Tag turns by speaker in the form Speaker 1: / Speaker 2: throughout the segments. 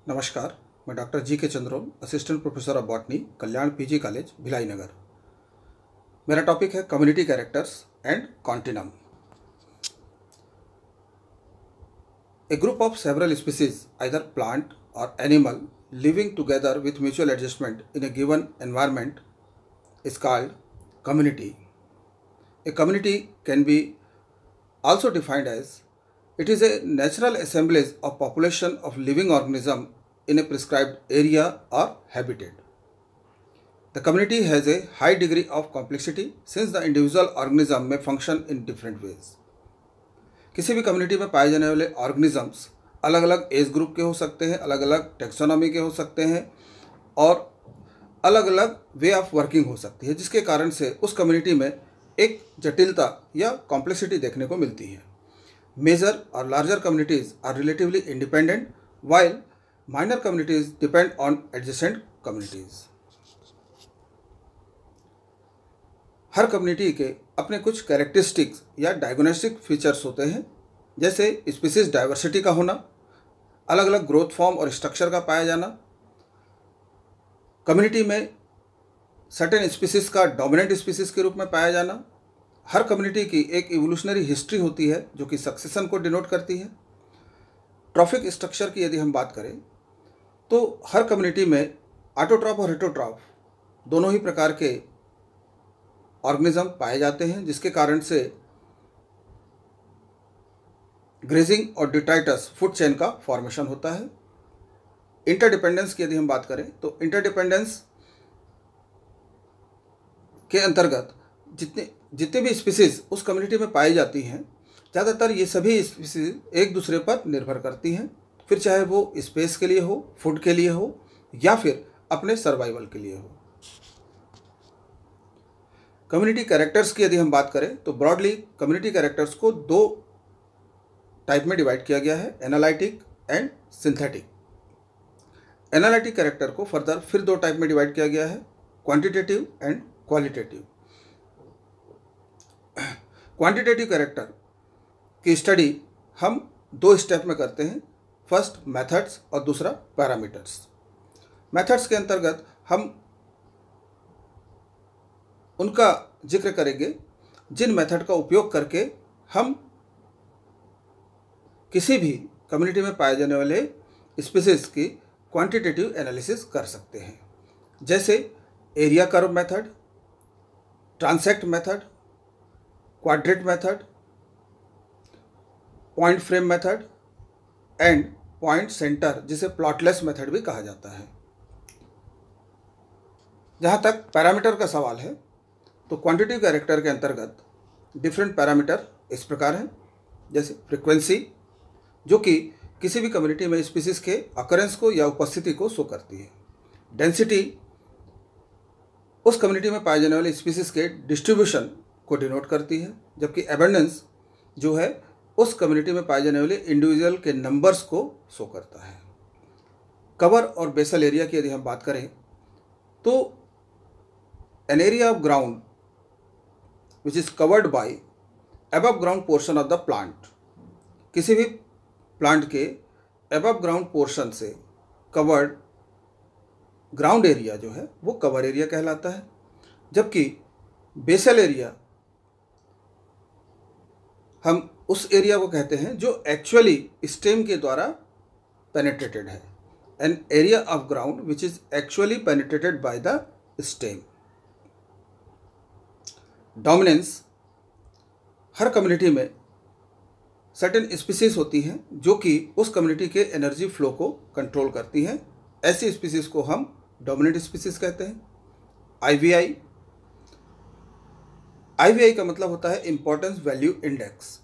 Speaker 1: नमस्कार, मैं doctor G K. Chandrom, assistant professor of botany, Kalyan PG college, Bhilai Nagar. मेरा टॉपिक है community characters and continuum. A group of several species, either plant or animal, living together with mutual adjustment in a given environment is called community. A community can be also defined as it is a natural assemblage of population of living organism in a prescribed area or habitat. The community has a high degree of complexity since the individual organism may function in different ways. किसी भी community में पाए जाने वाले organisms अलग अलग age group के हो सकते हैं, अलग अलग टेक्सोनॉमी के हो सकते हैं और अलग अलग वे ऑफ वर्किंग हो सकती है, जिसके कारण से उस कम्युनिटी में एक जटिलता या कॉम्प्लेक्सिटी देखने को मिलती है। मेजर और larger communities are relatively independent while minor communities depend on adjacent communities. हर कम्युनिटी के अपने कुछ कैरेक्टरिस्टिक्स या डायग्नोस्टिक फीचर्स होते हैं, जैसे स्पीसीज डाइवर्सिटी का होना, अलग अलग ग्रोथ फॉर्म और स्ट्रक्चर का पाया जाना, कम्युनिटी में सर्टेन स्पीसीज का डोमिनेंट स्पीसीज के रूप में पाया जाना। हर कम्युनिटी की एक इवोल्यूशनरी हिस्ट्री होती है जो कि सक्सेशन को डिनोट करती है। ट्रॉफिक स्ट्रक्चर की यदि हम बात करें तो हर कम्युनिटी में ऑटोट्रॉफ और हेटरोट्रॉफ दोनों ही प्रकार के ऑर्गेनिज्म पाए जाते हैं, जिसके कारण से ग्रेजिंग और डिट्राइटस फूड चेन का फॉर्मेशन होता है। इंटरडिपेंडेंस की यदि हम बात करें तो इंटरडिपेंडेंस के अंतर्गत जितने भी स्पीसीज उस कम्युनिटी में पाई जाती हैं, ज़्यादातर ये सभी स्पीसीज एक दूसरे पर निर्भर करती हैं, फिर चाहे वो स्पेस के लिए हो, फूड के लिए हो या फिर अपने सर्वाइवल के लिए हो। कम्युनिटी कैरेक्टर्स की यदि हम बात करें तो ब्रॉडली कम्युनिटी कैरेक्टर्स को दो टाइप में डिवाइड किया गया है, analytic and synthetic. Analytic character को फर्दर फिर दो टाइप में डिवाइड किया गया है, quantitative and qualitative. Quantitative character की स्टडी हम दो स्टेप में करते हैं, फर्स्ट मेथड्स और दूसरा पैरामीटर्स। मेथड्स के अंतर्गत हम उनका जिक्र करेंगे जिन मेथड का उपयोग करके हम किसी भी कम्युनिटी में पाए जाने वाले स्पीसीज की क्वांटिटेटिव एनालिसिस कर सकते हैं, जैसे area curve method, transect method, quadrat method, point frame method and point centre, जिसे प्लॉटलेस मेथड भी कहा जाता है। जहाँ तक पैरामीटर का सवाल है तो क्वांटिटेटिव कैरेक्टर के अंतर्गत डिफरेंट पैरामीटर इस प्रकार हैं, जैसे फ्रीक्वेंसी जो कि किसी भी कम्युनिटी में स्पीसीज के अकरेंस को या उपस्थिति को शो करती है। डेंसिटी उस कम्युनिटी में पाए जाने वाले स्पीसीज के डिस्ट्रीब्यूशन को डिनोट करती है, जबकि एबंडेंस जो है उस कम्युनिटी में पाए जाने वाले इंडिविजुअल के नंबर्स को शो करता है। कवर और बेसल एरिया की यदि हम बात करें तो an area of ground which is covered by above ground portion of the plant, किसी भी प्लांट के above ground portion से कवर्ड ग्राउंड एरिया जो है वो कवर एरिया कहलाता है, जबकि बेसल एरिया हम उस एरिया को कहते हैं जो एक्चुअली स्टेम के द्वारा पेनिट्रेटेड है, an area of ground which is actually penetrated by the stem. Dominance, her community में सर्टेन स्पीसीज होती हैं जो कि उस कम्युनिटी के एनर्जी फ्लो को कंट्रोल करती हैं, ऐसी स्पीसीज को हम डोमिनेंट स्पीसीज कहते हैं। आईवीआई, आईवीआई का मतलब होता है इंपॉर्टेंस वैल्यू इंडेक्स।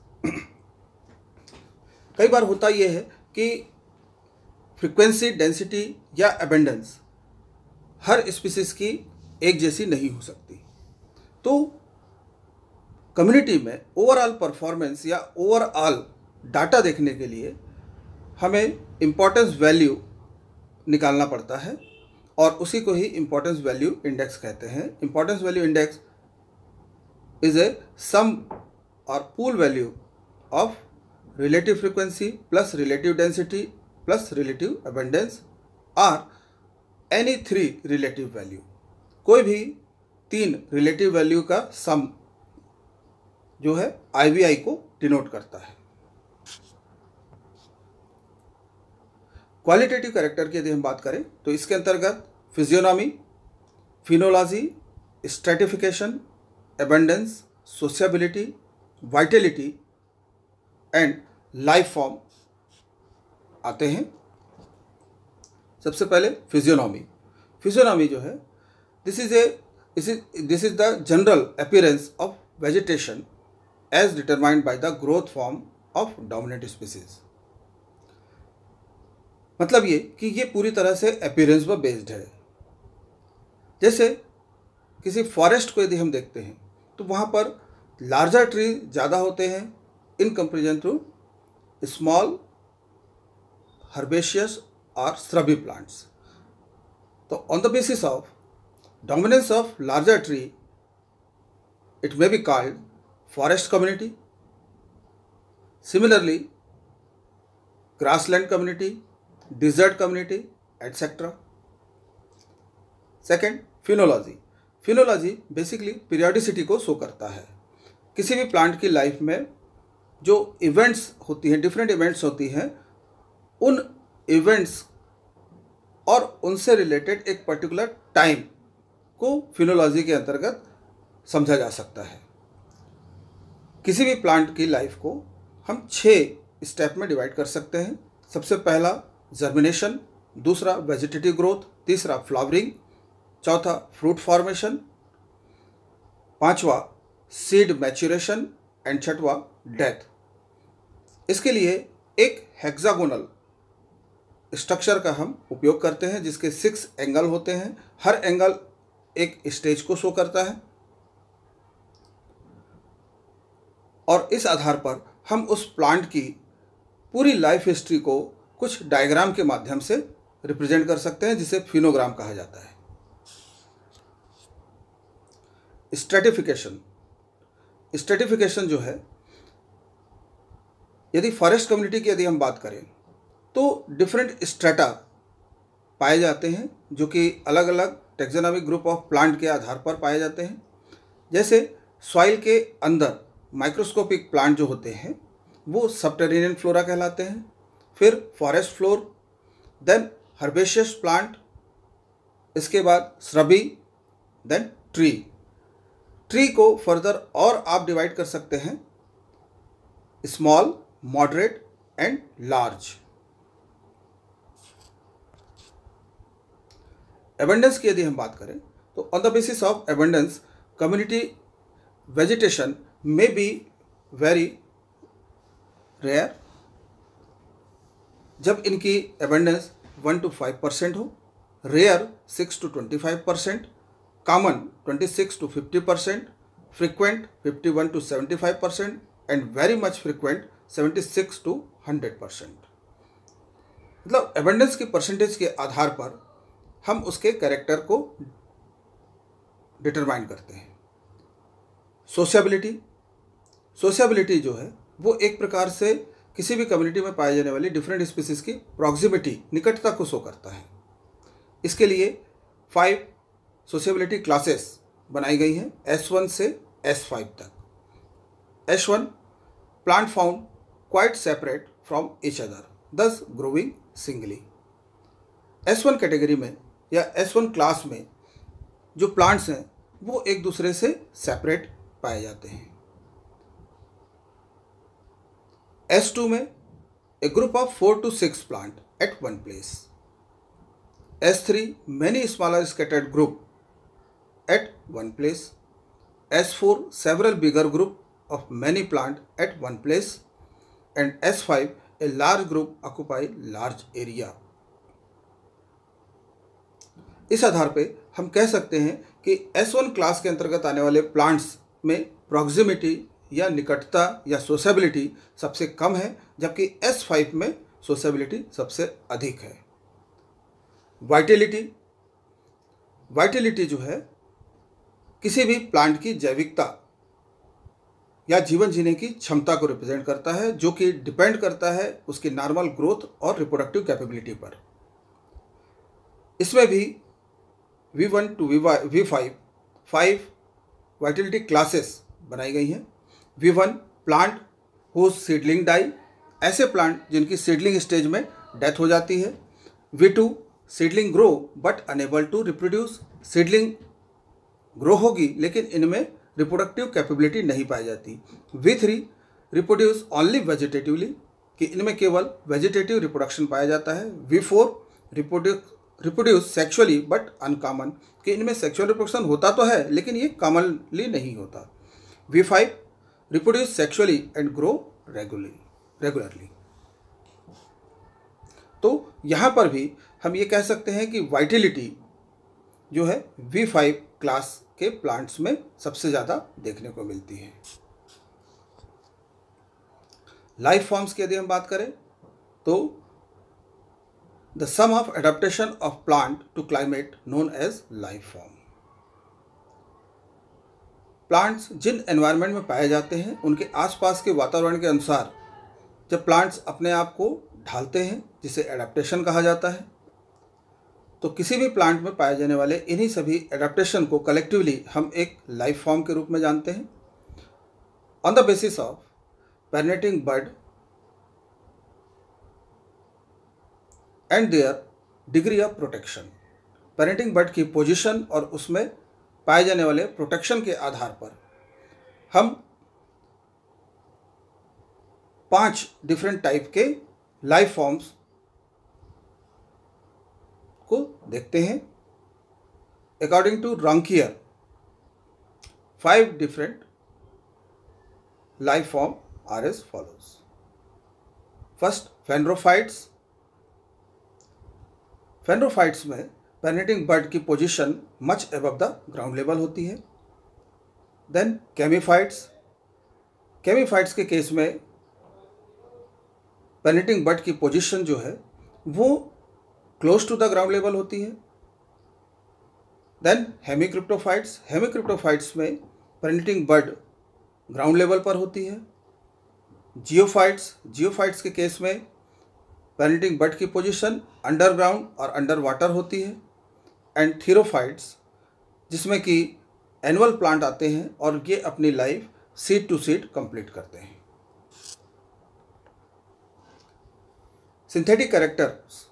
Speaker 1: कई बार होता यह है कि फ्रीक्वेंसी, डेंसिटी या एबंडेंस हर स्पीसीज की एक जैसी नहीं हो सकती, तो कम्युनिटी में ओवरऑल परफॉर्मेंस या ओवरऑल डाटा देखने के लिए हमें इम्पोर्टेंस वैल्यू निकालना पड़ता है और उसी को ही इम्पोर्टेंस वैल्यू इंडेक्स कहते हैं। Importance value index is a sum और pool value of relative frequency plus relative density plus relative abundance or any 3 relative value, कोई भी 3 रिलेटिव वैल्यू का सम जो है IVI को डिनोट करता है। क्वालिटेटिव कैरेक्टर की यदि हम बात करें तो इसके अंतर्गत physiognomy, phenology, stratification, abundance, sociability, vitality and life form आते हैं। सबसे पहले फिजियोनॉमी जो है, this is the general appearance of vegetation as determined by the growth form of dominant species. मतलब ये कि ये पूरी तरह से अपीयरेंस पर बेस्ड है। जैसे किसी फॉरेस्ट को यदि हम देखते हैं तो वहाँ पर लार्जर ट्री ज़्यादा होते हैं in comparison to small herbaceous और श्रबी प्लांट्स। तो on the basis of dominance of larger tree it may be called forest community, similarly grassland community, desert community etcetera. Second, phenology basically periodicity को show करता है। किसी भी plant की life में जो इवेंट्स होती हैं, डिफरेंट इवेंट्स होती हैं, उन इवेंट्स और उनसे रिलेटेड एक पर्टिकुलर टाइम को फिनोलॉजी के अंतर्गत समझा जा सकता है। किसी भी प्लांट की लाइफ को हम 6 स्टेप में डिवाइड कर सकते हैं। सबसे पहला जर्मिनेशन, दूसरा वेजिटेटिव ग्रोथ, तीसरा फ्लावरिंग, चौथा फ्रूट फॉर्मेशन, पांचवा सीड मैच्योरेशन एंड छठवा डेथ। इसके लिए एक हेक्सागोनल स्ट्रक्चर का हम उपयोग करते हैं जिसके 6 एंगल होते हैं। हर एंगल एक स्टेज को शो करता है और इस आधार पर हम उस प्लांट की पूरी लाइफ हिस्ट्री को कुछ डायग्राम के माध्यम से रिप्रेजेंट कर सकते हैं जिसे फिनोग्राम कहा जाता है। स्ट्रेटिफिकेशन जो है, यदि फॉरेस्ट कम्युनिटी की यदि हम बात करें तो डिफरेंट स्ट्रेटा पाए जाते हैं जो कि अलग अलग टेक्सोनॉमिक ग्रुप ऑफ प्लांट के आधार पर पाए जाते हैं। जैसे सॉइल के अंदर माइक्रोस्कोपिक प्लांट जो होते हैं वो सबटेरेनियन फ्लोरा कहलाते हैं, फिर forest floor, then herbaceous plant, इसके बाद श्रबी, देन ट्री को फर्दर और आप डिवाइड कर सकते हैं small, moderate and large. Abundance की यदि हम बात करें तो on the basis of abundance community vegetation may be very rare। जब इनकी एबंडेंस 1 to 5% हो, rare 6 to 25%, common 26 to 50%, frequent 51 to 75% and very much frequent 76 to 100%। मतलब एबंडेंस की परसेंटेज के आधार पर हम उसके कैरेक्टर को डिटरमाइन करते हैं। सोशियबिलिटी जो है वो एक प्रकार से किसी भी कम्युनिटी में पाए जाने वाली डिफरेंट स्पीसीज की प्रॉक्सिमिटी, निकटता को शो करता है। इसके लिए 5 सोशियबिलिटी क्लासेस बनाई गई हैं S1 से S5 तक। S1 plant found quite separate from each other, दस ग्रोविंग सिंगली। S1 कैटेगरी में या S1 क्लास में जो प्लांट्स हैं वो एक दूसरे से सेपरेट पाए जाते हैं। S2 में a group of 4 to 6 plant at one place। S3 many smaller scattered group at one place। S4 several bigger group of many plant at one place and S5 a large group occupy large area। इस आधार पे हम कह सकते हैं कि S1 class के अंतर्गत आने वाले प्लांट्स में प्रॉक्सिमिटी या निकटता या सोशेबिलिटी सबसे कम है, जबकि S5 में सोशेबिलिटी सबसे अधिक है। वाइटलिटी जो है किसी भी प्लांट की जैविकता या जीवन जीने की क्षमता को रिप्रेजेंट करता है, जो कि डिपेंड करता है उसकी नॉर्मल ग्रोथ और रिप्रोडक्टिव कैपेबिलिटी पर। इसमें भी V1 to V5 5 Vitality classes बनाई गई हैं। V1 plant whose seedling die, ऐसे प्लांट जिनकी सीडलिंग स्टेज में डेथ हो जाती है। V2 seedling grow but unable to reproduce, seedling grow होगी लेकिन इनमें रिप्रोडक्टिव कैपेबिलिटी नहीं पाई जाती। V3 रिप्रोड्यूस ओनली वेजिटेटिवली, कि इनमें केवल वेजिटेटिव रिप्रोडक्शन पाया जाता है। V4 reproduce sexually but uncommon, कि इनमें सेक्सुअल रिप्रोडक्शन होता तो है लेकिन ये कॉमनली नहीं होता। V5 reproduce sexually and grow regularly. तो यहाँ पर भी हम ये कह सकते हैं कि वाइटिलिटी जो है V5 क्लास के प्लांट्स में सबसे ज़्यादा देखने को मिलती है। लाइफ फॉर्म्स की यदि हम बात करें तो the sum of adaptation of plant to climate known as life form. Plants जिन एनवायरनमेंट में पाए जाते हैं उनके आसपास के वातावरण के अनुसार जब प्लांट्स अपने आप को ढालते हैं, जिसे एडाप्टेशन कहा जाता है, तो किसी भी प्लांट में पाए जाने वाले इन्हीं सभी एडाप्टेशन को कलेक्टिवली हम एक लाइफ फॉर्म के रूप में जानते हैं। On the basis of perennating bud and their degree of protection, perennating bud की पोजीशन और उसमें पाए जाने वाले प्रोटेक्शन के आधार पर हम 5 डिफरेंट टाइप के लाइफ फॉर्म्स को देखते हैं। According to Raunkiaer 5 different life form are as follows. First, phanerophytes. Phanerophytes में पेरिनेटिंग बर्ड की position much above the ground level होती है। देन कैमीफाइट्स। कैमीफाइट्स के केस में पेरिनेटिंग बर्ड की पोजीशन जो है वो close to the ground level होती है। देन हेमिक्रिप्टोफाइट्स। हेमिक्रिप्टोफाइट्स में पेरिनेटिंग बर्ड ग्राउंड लेवल पर होती है। जियोफाइट्स। जियोफाइट्स के केस में पेरिनेटिंग बर्ड की पोजीशन अंडरग्राउंड और अंडर वाटर होती है। एंड थीरोफाइट्स, जिसमें कि एनुअल प्लांट आते हैं और ये अपनी life seed to seed complete करते हैं। Synthetic characters.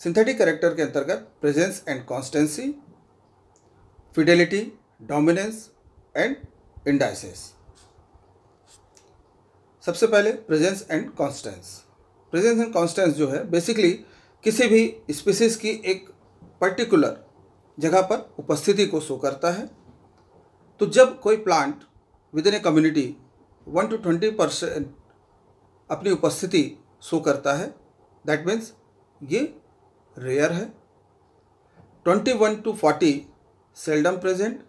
Speaker 1: सिंथेटिक कैरेक्टर के अंतर्गत presence and constancy, fidelity, dominance and indices. सबसे पहले presence and constancy. Presence and constancy जो है बेसिकली किसी भी स्पीसीज की एक पर्टिकुलर जगह पर उपस्थिति को शो करता है। तो जब कोई plant with in a community 1 to 20% अपनी उपस्थिति शो करता है, दैट मीन्स ये रेयर है। 21 to 40 seldom present,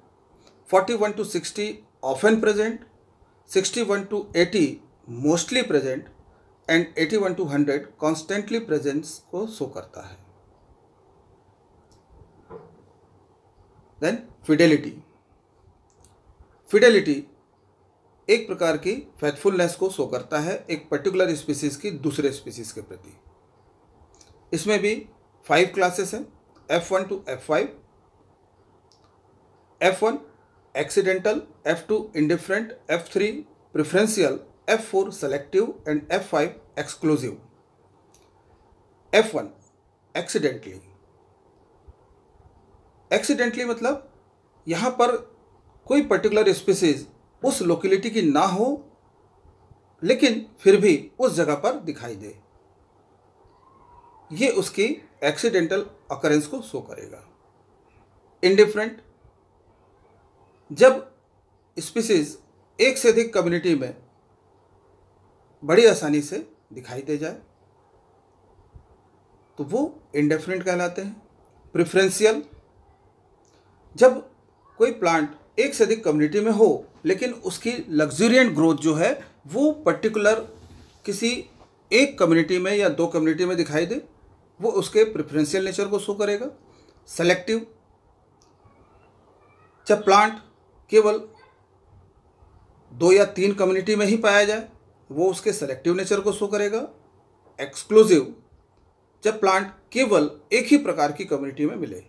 Speaker 1: 41 to 60 often present, 61 to 80 mostly present and 81 to 100 constantly presence को शो करता है। Then Fidelity. फिडेलिटी एक प्रकार की फेथफुलनेस को शो करता है एक पर्टिकुलर स्पीसीज की दूसरे स्पीसीज के प्रति। इसमें भी 5 क्लासेस हैं, F1 to F5। F1 accidental, F2 indifferent, F3 preferential, F4 selective and F5 exclusive. F1 accidentally. Accidentally मतलब यहाँ पर कोई पर्टिकुलर स्पीसीज उस लोकेलिटी की ना हो लेकिन फिर भी उस जगह पर दिखाई दे, ये उसकी एक्सीडेंटल अकरेंस को शो करेगा। इंडिफरेंट, जब स्पीसीज एक से अधिक कम्युनिटी में बड़ी आसानी से दिखाई दे जाए तो वो इंडिफरेंट कहलाते हैं। प्रेफरेंशियल, जब कोई प्लांट एक से अधिक कम्युनिटी में हो लेकिन उसकी लग्जूरियंट ग्रोथ जो है वो पर्टिकुलर किसी एक कम्युनिटी में या 2 कम्युनिटी में दिखाई दे, वो उसके प्रेफरेंशियल नेचर को शो करेगा। सेलेक्टिव, जब प्लांट केवल 2 या 3 कम्युनिटी में ही पाया जाए वो उसके सेलेक्टिव नेचर को शो करेगा। एक्सक्लूसिव जब प्लांट केवल एक ही प्रकार की कम्युनिटी में मिले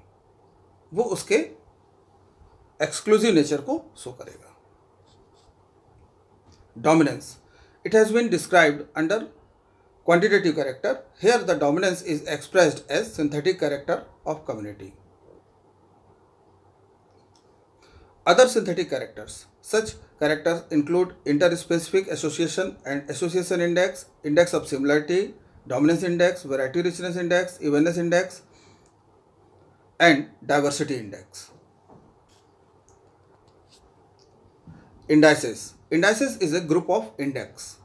Speaker 1: वो उसके एक्सक्लूसिव नेचर को शो करेगा। Dominance, it has been described under quantitative character. Here the dominance is expressed as synthetic character of community. Other synthetic characters. Such characters include interspecific association and association index, index of similarity, dominance index, variety richness index, evenness index, and diversity index. Indices. Indices is a group of index.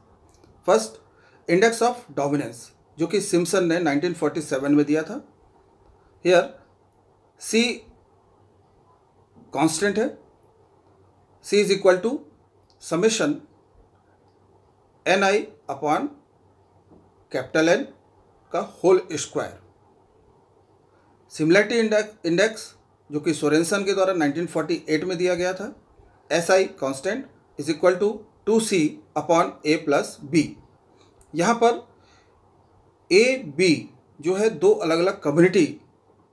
Speaker 1: First, index of dominance जो कि Simpson ने 1947 में दिया था। Here C constant है, C is equal to summation N I upon capital N का whole square. Similarity index जो कि सोरेनसन के द्वारा 1948 में दिया गया था, S I constant is equal to 2c upon A plus B. यहाँ पर ए बी जो है दो अलग अलग कम्युनिटी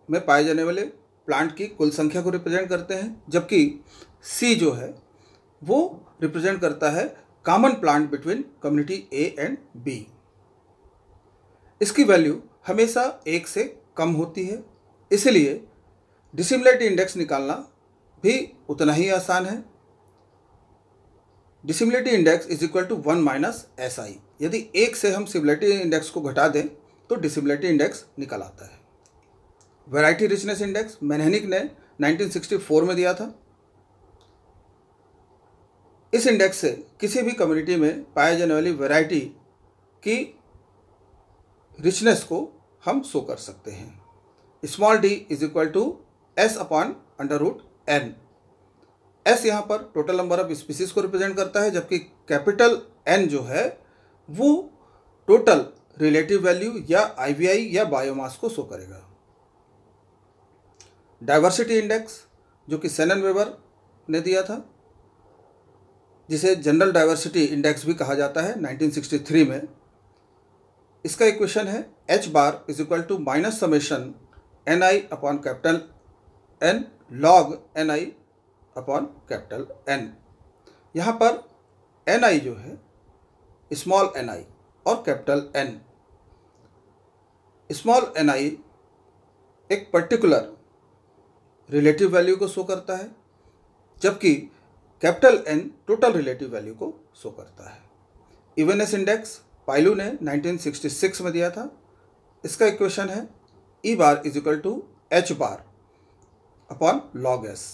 Speaker 1: में पाए जाने वाले प्लांट की कुल संख्या को रिप्रेजेंट करते हैं, जबकि सी जो है वो रिप्रेजेंट करता है common plant between community A and B. इसकी वैल्यू हमेशा 1 से कम होती है, इसलिए डिसिमिलरिटी इंडेक्स निकालना भी उतना ही आसान है। Dissimilarity index is equal to 1 minus S I. यदि 1 से हम सिमिलरिटी इंडेक्स को घटा दें तो डिसिमिलरिटी इंडेक्स निकल आता है। वैरायटी रिचनेस इंडेक्स मैनहेनिक ने 1964 में दिया था। इस इंडेक्स से किसी भी कम्युनिटी में पाए जाने वाली वैरायटी की रिचनेस को हम शो कर सकते हैं। Small D is equal to S upon under root N. S यहाँ पर टोटल नंबर ऑफ स्पीसीज को रिप्रेजेंट करता है, जबकि कैपिटल एन जो है वो टोटल रिलेटिव वैल्यू या आईवीआई या बायोमास को शो करेगा। डाइवर्सिटी इंडेक्स जो कि सेनन वेबर ने दिया था, जिसे जनरल डाइवर्सिटी इंडेक्स भी कहा जाता है 1963 में। इसका इक्वेशन है H bar is equal to minus summation N I upon capital N log N I upon capital N. यहाँ पर एन आई जो है स्मॉल एन आई और capital N. Small N I एक पर्टिकुलर रिलेटिव वैल्यू को show करता है, जबकि capital N total relative value को शो करता है। इवेनेस इंडेक्स पाइलू ने 1966 में दिया था। इसका इक्वेशन है E bar is equal to H bar upon log S.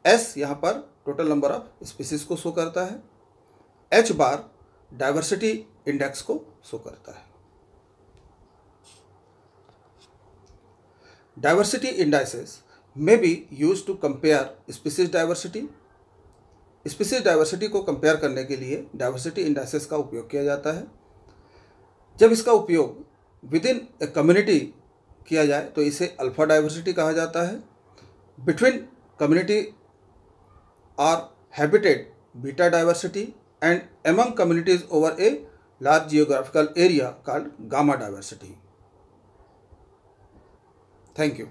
Speaker 1: S यहाँ पर टोटल नंबर ऑफ स्पीसीज को शो करता है, एच बार डाइवर्सिटी इंडेक्स को शो करता है। Diversity indices may be used to compare species diversity। Species diversity को compare करने के लिए डाइवर्सिटी इंडाइसेस का उपयोग किया जाता है। जब इसका उपयोग विद इन ए कम्युनिटी किया जाए तो इसे अल्फा डाइवर्सिटी कहा जाता है। Between community or habitat beta diversity and among communities over a large geographical area called gamma diversity. Thank you.